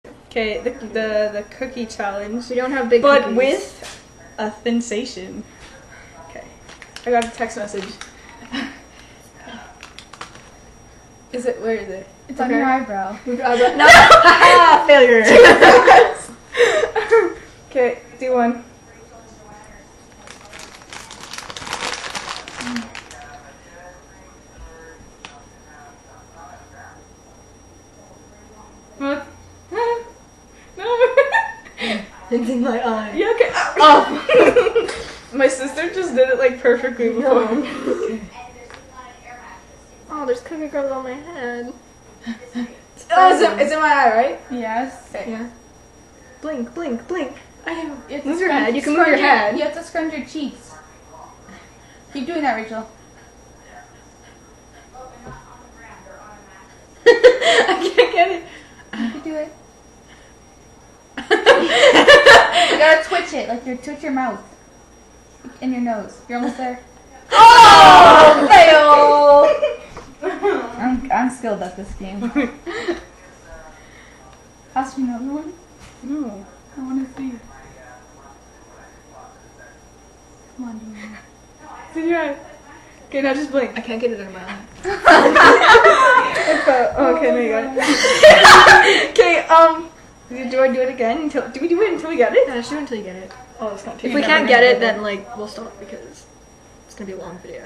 Okay, the cookie challenge. We don't have big but cookies. with a sensation. Okay. I got a text message. Is it, where is it? It's on your eyebrow. No! Failure. Okay, do one. What? No. It's in my eye. Yeah, okay. Oh. My sister just did it like perfectly before. No. Oh, there's cookie crumbs on my head. Oh, it's in my eye, right? Yes. Okay. Yeah. Blink, blink, blink. I know. You have to Move your scrunch- head. You can move your head. You have to scrunch your cheeks. Keep doing that, Rachel. I can't get it. You can do it. You gotta twitch it, like you twitch your mouth and your nose. You're almost there. Oh, fail. I'm skilled at this game. Ask me another one. No. I want to see. Come on, do it. Did you eye? Okay, now just blink. I can't get it in my eye. Oh, okay, there you go. Okay, do I do it again? Do we do it until we get it? Yeah, just do it until you get it. Oh, it's not taking If we can't get it, then like we'll stop because it's gonna be a long video.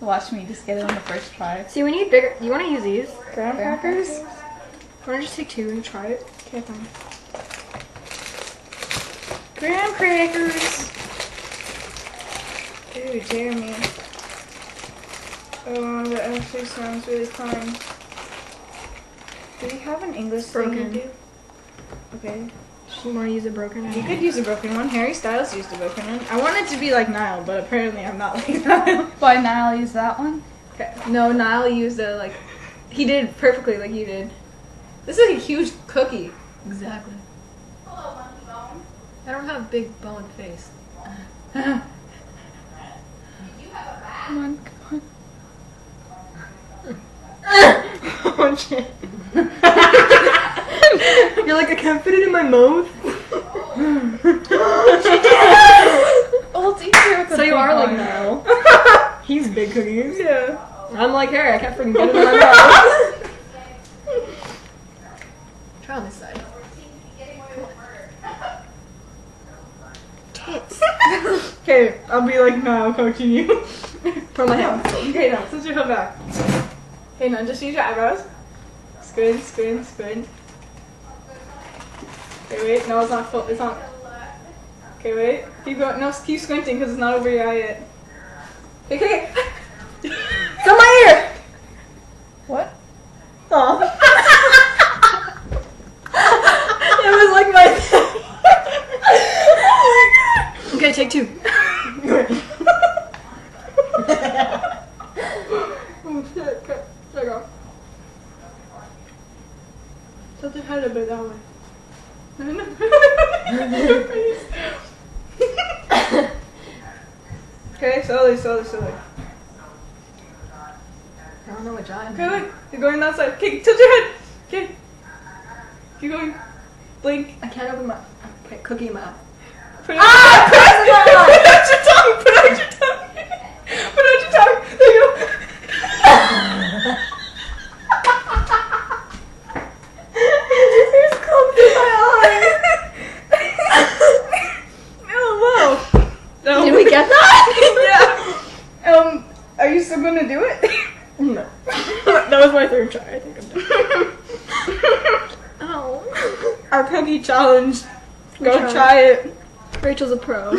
Watch me just get it on the first try. See, we need bigger. You want to use these? graham crackers? Want to just take two and try it? Okay, fine. Graham crackers. Ooh, Jeremy. Oh, that actually sounds really fun. Do we have an English thing Broken. to do? Okay. You want to use a broken You one? could use a broken one. Harry Styles used a broken one. I wanted to be like Niall, but apparently I'm not like Niall. But now I'll use that one. Okay. No, Niall used a like. He did perfectly like you did. This is a huge cookie. Exactly. I don't have big boned face. Come on, come Oh shit. You're like, I can't fit it in my mouth. Oh, teacher with a So you big are like one. now. He's big cookies. Yeah. I'm like Harry, I can't freaking get it in my mouth. Try on this side. Tits. Okay, I'll be like Niall coaching you. Put my hand. Okay, now sit your head back. Okay, now just use your eyebrows. Squint, squint, squint. Okay, wait. No, it's not full. It's not. Okay, wait. Keep going. No, keep squinting because it's not over your eye yet. Okay, okay. It's on my ear. What? Aw. It was like my. Okay, take two. Oh shit! Okay, there you go. Tilt your head a bit that way. No, no. Okay, slowly, slowly, slowly. I don't know what giant. Okay, wait. You're going that side. Okay, tilt your head. Okay. Keep going. Blink. I can't open my. Okay, cookie in my eye. Put out put out your tongue. Put out your tongue. Put out your tongue. There you go. There's crumbs in my eye. Oh, whoa. No. Did we get that? Yeah. Are you still gonna do it? No. That was my third try. I think I'm done. Ow. Our cookie challenge. Go try. try it. Rachel's a pro.